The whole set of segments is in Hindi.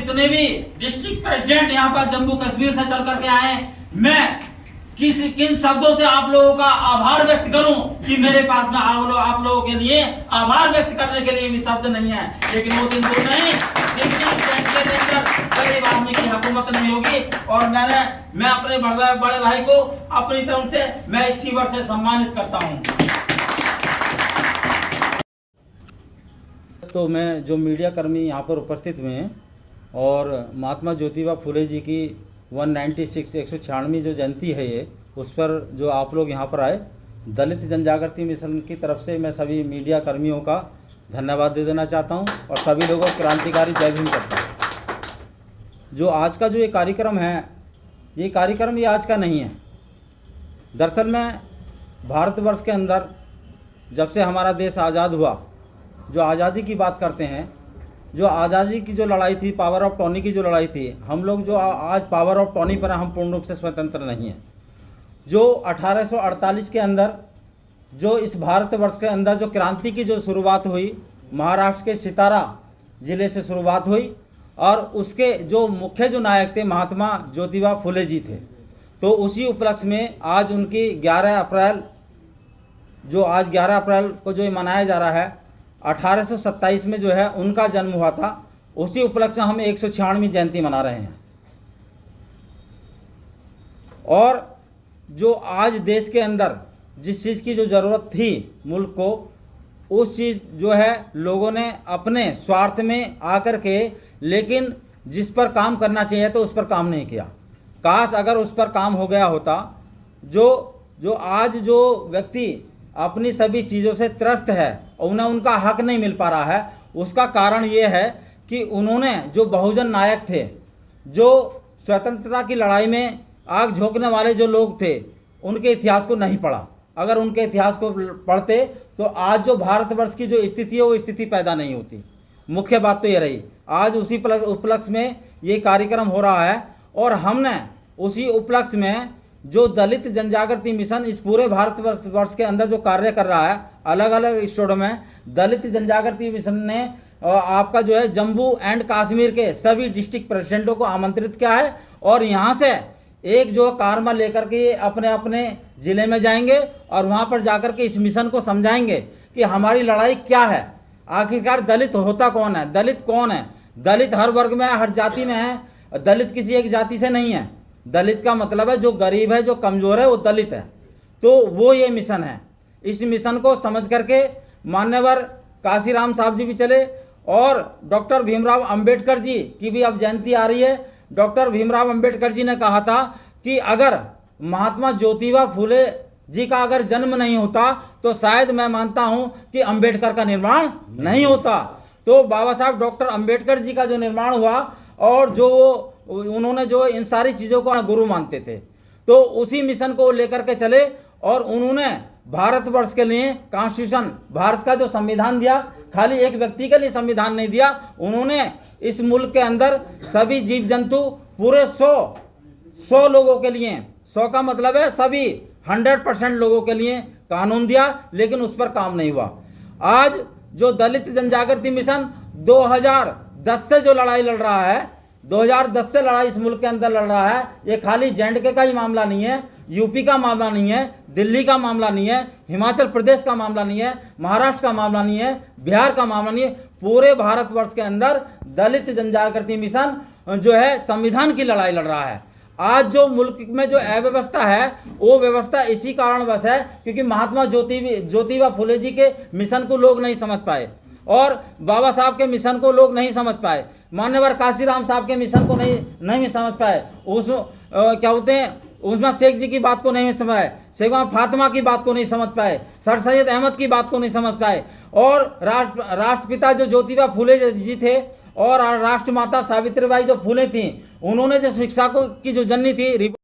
जितने भी डिस्ट्रिक्ट प्रेसिडेंट यहाँ पर जम्मू कश्मीर से चल करके आए, मैं किन शब्दों से आप लोगों का आभार व्यक्त करूं कि मेरे पास में आप लोगों के लिए आभार व्यक्त करने के लिए भी शब्द नहीं है। लेकिन वो दिन दूर नहीं, गरीब आदमी की हुकूमत नहीं होगी। और मैं अपने बड़े भाई को अपनी तरफ से मैं इसी वर्ष से सम्मानित करता हूं। तो मैं जो मीडिया कर्मी यहाँ पर उपस्थित हुए हैं और महात्मा ज्योतिबा फुले जी की 196 जो जयंती है ये, उस पर जो आप लोग यहाँ पर आए, दलित जनजागृति मिशन की तरफ से मैं सभी मीडिया कर्मियों का धन्यवाद दे देना चाहता हूँ और सभी लोगों को क्रांतिकारी जय भीम करता हूँ। जो आज का जो ये कार्यक्रम है, ये कार्यक्रम ये आज का नहीं है। दरअसल में भारतवर्ष के अंदर जब से हमारा देश आज़ाद हुआ, जो आज़ादी की बात करते हैं, जो आज़ादी की जो लड़ाई थी, पावर ऑफ टर्नी की जो लड़ाई थी, हम लोग जो आज पावर ऑफ टर्नी पर हम पूर्ण रूप से स्वतंत्र नहीं हैं। जो 1848 के अंदर जो इस भारतवर्ष के अंदर जो क्रांति की जो शुरुआत हुई, महाराष्ट्र के सितारा ज़िले से शुरुआत हुई और उसके जो मुख्य जो नायक थे महात्मा ज्योतिबा फुले जी थे। तो उसी उपलक्ष्य में आज उनकी 11 अप्रैल जो आज 11 अप्रैल को जो मनाया जा रहा है, 1827 में जो है उनका जन्म हुआ था, उसी उपलक्ष्य में हम 196वीं जयंती मना रहे हैं। और जो आज देश के अंदर जिस चीज़ की जो ज़रूरत थी मुल्क को, उस चीज़ जो है लोगों ने अपने स्वार्थ में आकर के, लेकिन जिस पर काम करना चाहिए तो उस पर काम नहीं किया। काश अगर उस पर काम हो गया होता। जो आज जो व्यक्ति अपनी सभी चीज़ों से त्रस्त है और उन्हें उनका हक नहीं मिल पा रहा है, उसका कारण ये है कि उन्होंने जो बहुजन नायक थे, जो स्वतंत्रता की लड़ाई में आग झोंकने वाले जो लोग थे, उनके इतिहास को नहीं पढ़ा। अगर उनके इतिहास को पढ़ते तो आज जो भारतवर्ष की जो स्थिति है वो स्थिति पैदा नहीं होती। मुख्य बात तो ये रही। आज उसी उपलक्ष्य में ये कार्यक्रम हो रहा है और हमने उसी उपलक्ष्य में जो दलित जनजागृति मिशन इस पूरे भारतवर्ष के अंदर जो कार्य कर रहा है, अलग अलग स्टेटों में दलित जनजागृति मिशन ने आपका जो है जम्मू एंड कश्मीर के सभी डिस्ट्रिक्ट प्रेसिडेंटों को आमंत्रित किया है और यहाँ से एक जो कार लेकर के अपने अपने ज़िले में जाएंगे और वहाँ पर जाकर के इस मिशन को समझाएंगे कि हमारी लड़ाई क्या है, आखिरकार दलित होता कौन है, दलित कौन है। दलित हर वर्ग में है, हर जाति में है। दलित किसी एक जाति से नहीं है। दलित का मतलब है जो गरीब है, जो कमज़ोर है, वो दलित है। तो वो ये मिशन है। इस मिशन को समझ करके मान्यवर काशीराम साहब जी भी चले और डॉक्टर भीमराव अंबेडकर जी की भी अब जयंती आ रही है। डॉक्टर भीमराव अंबेडकर जी ने कहा था कि अगर महात्मा ज्योतिबा फुले जी का अगर जन्म नहीं होता तो शायद मैं मानता हूं कि अंबेडकर का निर्माण नहीं होता। तो बाबा साहब डॉक्टर अंबेडकर जी का जो निर्माण हुआ और जो उन्होंने जो इन सारी चीज़ों को गुरु मानते थे, तो उसी मिशन को लेकर के चले और उन्होंने भारतवर्ष के लिए कॉन्स्टिट्यूशन, भारत का जो संविधान दिया, खाली एक व्यक्ति के लिए संविधान नहीं दिया, उन्होंने इस मुल्क के अंदर सभी जीव जंतु पूरे 100 लोगों के लिए, 100 का मतलब है सभी 100% लोगों के लिए कानून दिया, लेकिन उस पर काम नहीं हुआ। आज जो दलित जनजागृति मिशन 2010 से जो लड़ाई लड़ रहा है, 2010 से लड़ाई इस मुल्क के अंदर लड़ रहा है, ये खाली जे&के का ही मामला नहीं है, यूपी का मामला नहीं है, दिल्ली का मामला नहीं है, हिमाचल प्रदेश का मामला नहीं है, महाराष्ट्र का मामला नहीं है, बिहार का मामला नहीं है। पूरे भारतवर्ष के अंदर दलित जनजागृति मिशन जो है संविधान की लड़ाई लड़ रहा है। आज जो मुल्क में जो अव्यवस्था है, वो व्यवस्था इसी कारणवश है क्योंकि महात्मा ज्योतिबा फुले जी के मिशन को लोग नहीं समझ पाए और बाबा साहब के मिशन को लोग नहीं समझ पाए, मान्यवर काशीराम साहब के मिशन को नहीं समझ पाए। क्या होते हैं, उसमें शेख जी की बात को नहीं समझ पाए, शेख फातिमा की बात को नहीं समझ पाए, सर सैयद अहमद की बात को नहीं समझ पाए। और राष्ट्रपिता जो ज्योतिबा फुले जी थे और राष्ट्रमाता सावित्रीबाई जो फुले थी, उन्होंने जो शिक्षा की जो जननी थी,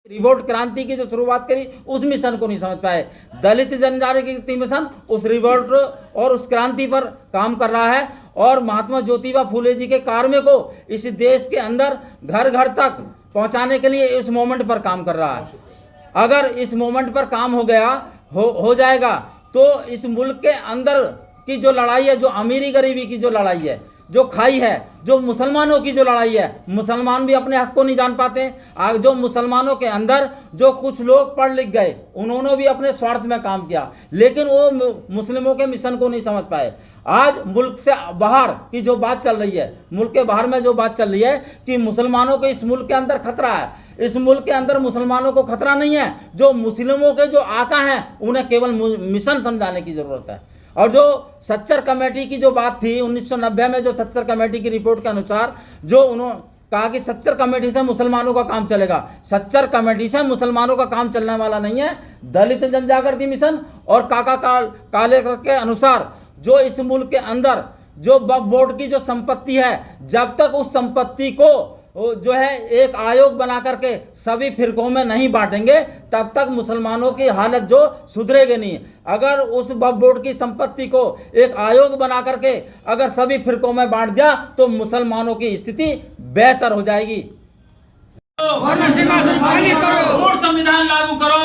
रिवोल्ट क्रांति की जो शुरुआत करी, उस मिशन को नहीं समझ पाए। दलित जनजागृति मिशन उस रिवोल्ट और उस क्रांति पर काम कर रहा है और महात्मा ज्योतिबा फुले जी के कार्य को इस देश के अंदर घर घर तक पहुंचाने के लिए इस मोमेंट पर काम कर रहा है। अगर इस मोमेंट पर काम हो गया हो जाएगा तो इस मुल्क के अंदर की जो लड़ाई है, जो अमीरी गरीबी की जो लड़ाई है, जो खाई है, जो मुसलमानों की जो लड़ाई है, मुसलमान भी अपने हक को नहीं जान पाते। जो मुसलमानों के अंदर जो कुछ लोग पढ़ लिख गए, उन्होंने भी अपने स्वार्थ में काम किया, लेकिन वो मुस्लिमों के मिशन को नहीं समझ पाए। आज मुल्क से बाहर की जो बात चल रही है, मुल्क के बाहर में जो बात चल रही है कि मुसलमानों को इस मुल्क के अंदर खतरा है, इस मुल्क के अंदर मुसलमानों को खतरा नहीं है। जो मुस्लिमों के जो आका हैं, उन्हें केवल मिशन समझाने की ज़रूरत है। और जो सच्चर कमेटी की जो बात थी 1990 में, जो सच्चर कमेटी की रिपोर्ट के अनुसार जो उन्होंने कहा कि सच्चर कमेटी से मुसलमानों का काम चलेगा, सच्चर कमेटी से मुसलमानों का काम चलने वाला नहीं है। दलित जनजागृति मिशन और काका कालेकर के अनुसार जो इस मुल्क के अंदर जो वक्फ बोर्ड की जो संपत्ति है, जब तक उस संपत्ति को जो है एक आयोग बना करके सभी फिरकों में नहीं बांटेंगे, तब तक मुसलमानों की हालत जो सुधरेगी नहीं। अगर उस वक्फ बोर्ड की संपत्ति को एक आयोग बना करके अगर सभी फिरकों में बांट दिया तो मुसलमानों की स्थिति बेहतर हो जाएगी। संविधान लागू करो,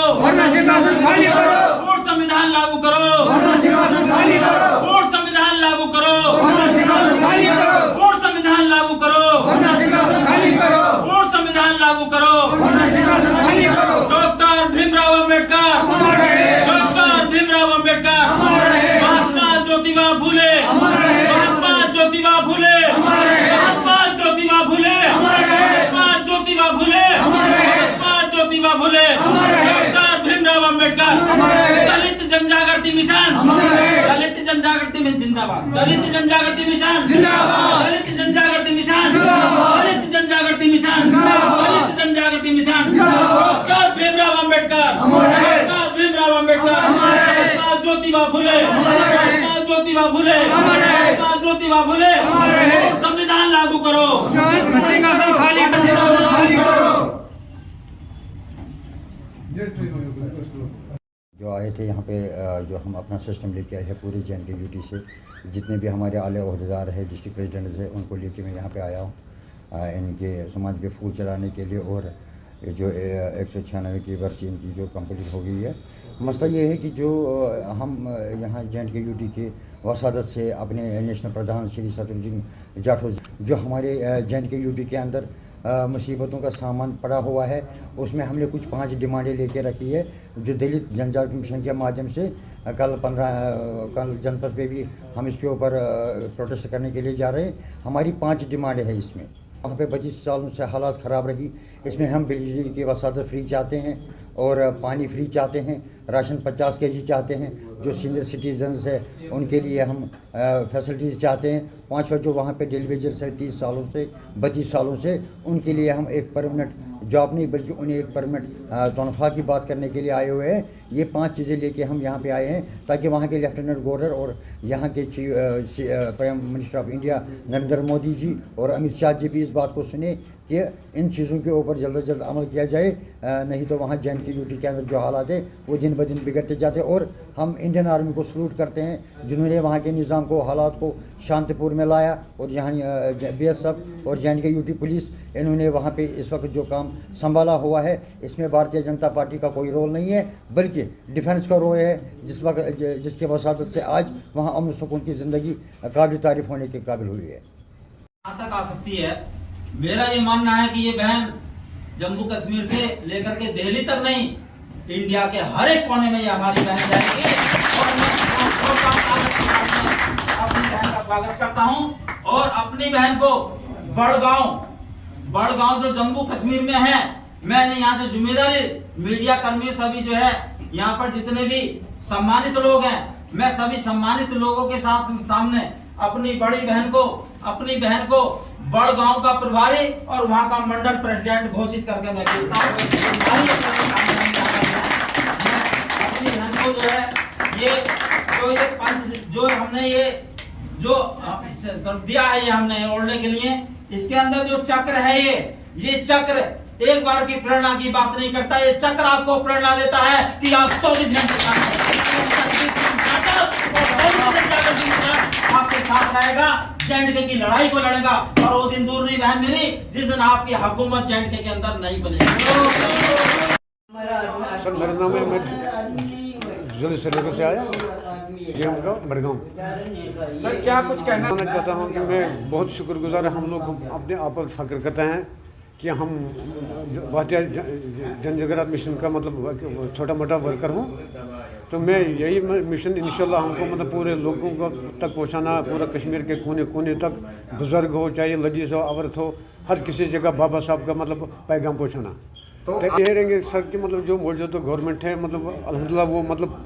संविधान लागू करो, संविधान लागू करो, संविधान लागू करो, संविधान लागू करो। Doctor Bhimrao Ambedkar, doctor Bhimrao Ambedkar, Mahatma Jyotiba Phule, Mahatma Jyotiba Phule, Mahatma Jyotiba Phule, Mahatma Jyotiba Phule, Mahatma Jyotiba Phule, doctor Bhimrao Ambedkar. दलित जनजागृति मिशन, दलित जनजागृति में जिंदाबाद, दलित जनजागृति मिशन जिंदाबाद, दलित जनजागृति मिशन जिंदाबाद, दलित जनजागृति मिशन जिंदाबाद, दलित जनजागृति mission doctor Bhimrao Ambedkar, doctor Bhimrao Ambedkar, doctor Jyotiba Phule, doctor Jyotiba Phule, doctor Jyotiba Phule. संविधान लागू करो, जो आए थे यहाँ पे, जो हम अपना सिस्टम लेके आए हैं पूरे JNK यूटी से, जितने भी हमारे आले ओहदेदार हैं, डिस्ट्रिक्ट प्रेसिडेंट्स हैं, उनको लेके मैं यहाँ पे आया हूँ इनके समाज पे फूल चढ़ाने के लिए। और जो 196 की वर्षी इनकी जो कंप्लीट हो गई है। मसला ये है कि जो हम यहाँ JNK यूटी के वसादत से अपने नेशनल प्रधान श्री शत्रुघ्न जाटो, जो हमारे JNK यूटी के अंदर मुसीबतों का सामान पड़ा हुआ है, उसमें हमने कुछ 5 डिमांडें लेके रखी है, जो दलित जनजागृति मिशन के माध्यम से कल जनपद पे भी हम इसके ऊपर प्रोटेस्ट करने के लिए जा रहे हैं। हमारी 5 डिमांडें हैं इसमें। वहाँ पे 25 सालों से हालात ख़राब रही। इसमें हम बिजली की वसादत फ्री चाहते हैं और पानी फ्री चाहते हैं, राशन 50 kg चाहते हैं, जो सीनियर सिटीजन्स है उनके लिए हम फैसिलिटीज़ चाहते हैं। 5वां जो वहाँ पे डेली वेजर्स है 30 सालों से 32 सालों से, उनके लिए हम एक परमानेंट जॉब नहीं बल्कि उन्हें एक परमानेंट तनख्वाह की बात करने के लिए आए हुए हैं। ये 5 चीज़ें लेके हम यहाँ पे आए हैं ताकि वहाँ के लेफ्टिनेंट गवर्नर और यहाँ के prime minister of India Narendra Modi ji और अमित शाह जी भी इस बात को सुने कि इन चीज़ों के ऊपर जल्द से जल्द अमल किया जाए, नहीं तो वहाँ JNK यूटी के अंदर जो हालात है वो दिन ब दिन बिगड़ते जाते हैं। और हम इंडियन आर्मी को सलूट करते हैं जिन्होंने वहाँ के निज़ाम को, हालात को शांतिपुर में लाया। और यहाँ BSF और JNK यूटी पुलिस, इन्होंने वहाँ पे इस वक्त जो काम संभाला हुआ है, इसमें भारतीय जनता पार्टी का कोई रोल नहीं है बल्कि डिफेंस का रोल है, जिसके वसादत से आज वहाँ अमन सुकून की ज़िंदगी काबिल तारीफ होने के काबिल हुई है। कहाँ तक आ सकती है? मेरा ये मानना है कि ये बहन जम्मू कश्मीर से लेकर के दिल्ली तक नहीं, इंडिया के हर एक कोने में ये हमारी बहन जाएगी। और मैं अपनी बहन का स्वागत करता हूँ। और अपनी बहन को बड़गांव जो जम्मू कश्मीर में है, मैंने यहाँ से जिम्मेदारी मीडिया कर्मी सभी जो है यहाँ पर जितने भी सम्मानित लोग हैं, मैं सभी सम्मानित लोगों के सामने अपनी अपनी बहन को बड़गांव का प्रभारी और वहां का मंडल प्रेसिडेंट घोषित करके मैं भेजता हूँ। अपनी बहन को जो है ये पंच जो हमने ये जो दिया है, ये हमने ओढ़ने के लिए, इसके अंदर जो चक्र है ये चक्र एक बार की प्रेरणा की बात नहीं करता। ये चक्र आपको प्रेरणा देता है कि आप 24 घंटे काम करें। आपके साथ रहेगा, JNK की लड़ाई को लड़ेगा। और वो दिन दूर नहीं बहन मेरी, जिस दिन आपकी हुकूमत JNK के अंदर नहीं बनेगी। सर, मेरा नाम है जिले श्रीनगर से आया, ये उनका बड़गांव। सर क्या कुछ कहना कहना चाहता हूँ कि मैं बहुत शुक्रगुजार हम लोग अपने आप पर फख्र करते हैं कि हम भारतीय जन जागृति मिशन का मतलब छोटा मोटा वर्कर हूँ। तो मैं यही मिशन इंशाल्लाह हमको मतलब पूरे लोगों को तक पहुँचाना, पूरा कश्मीर के कोने कोने तक, बुजुर्ग हो चाहे लेडीज हो औरत हो, हर किसी जगह बाबा साहब का मतलब पैगाम पहुँचाना। तो ये रहेंगे सर कि मतलब जो मौजूदा गवर्नमेंट है मतलब अल्हम्दुलिल्लाह वो मतलब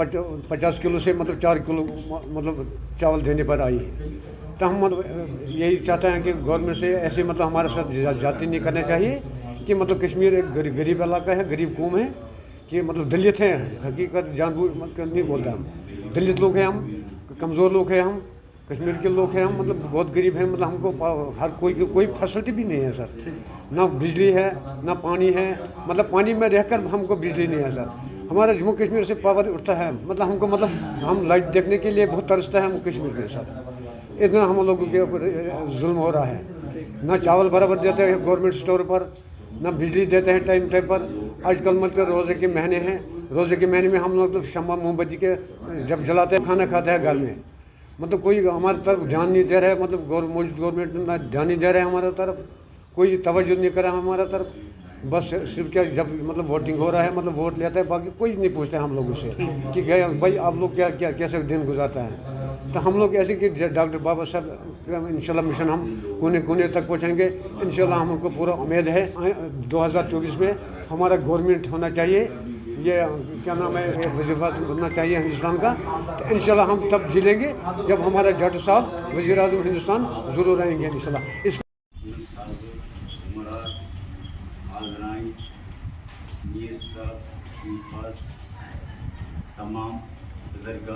50 किलो से मतलब 4 किलो मतलब चावल देने पर आई है। तो हम मतलब यही चाहते हैं कि गवर्नमेंट से ऐसे मतलब हमारे साथ जाति नहीं करना चाहिए कि मतलब कश्मीर एक गरीब इलाका है, गरीब कौम है कि मतलब दलित हैं, हकीकत जानबूझ मतलब नहीं बोलता हम दलित लोग हैं, हम कमज़ोर लोग हैं, हम कश्मीर के लोग हैं, हम मतलब बहुत गरीब हैं, मतलब हमको हर कोई फैसिलिटी भी नहीं है सर, ना बिजली है ना पानी है, मतलब पानी में रहकर हमको बिजली नहीं है सर। हमारा जम्मू कश्मीर से पावर उठता है, मतलब हमको मतलब हम लाइट देखने के लिए बहुत तरसता है हम कश्मीर में सर। इतना हम लोगों के ऊपर जुल्म हो रहा है, ना चावल बराबर देते हैं गवर्नमेंट स्टोर पर, ना बिजली देते हैं टाइम टाइम पर। आजकल मतलब रोज़े के महीने हैं, रोज़े के महीने में हम लोग तो शम्मा मोमबत्ती के जब जलाते हैं खाना खाते हैं घर में, मतलब कोई हमारी तरफ ध्यान नहीं दे रहा है, मतलब मौजूद गवर्नमेंट ना ध्यान नहीं दे रहा है हमारी तरफ, कोई तवज्जो नहीं कर रहा है हमारा तरफ। बस सिर्फ क्या जब मतलब वोटिंग हो रहा है मतलब वोट लेता है, बाकी कोई नहीं पूछता है हम लोगों से कि क्या भाई आप लोग क्या क्या कैसे दिन गुजारता है। तो हम लोग ऐसे कि डॉक्टर बाबा साहब इंशाल्लाह मिशन हम कोने कोने तक पहुँचाएंगे इंशाल्लाह। हमको पूरा उम्मीद है 2024 में हमारा गवर्नमेंट होना चाहिए, ये क्या नाम है वजीफा बनना चाहिए हिंदुस्तान का। तो इंशाल्लाह हम तब जिलेंगे जब हमारा जाटो साहब वज़ीर आज़म हिंदुस्तान ज़रूर आएंगे इंशाल्लाह। इस तमाम बुजुर्ग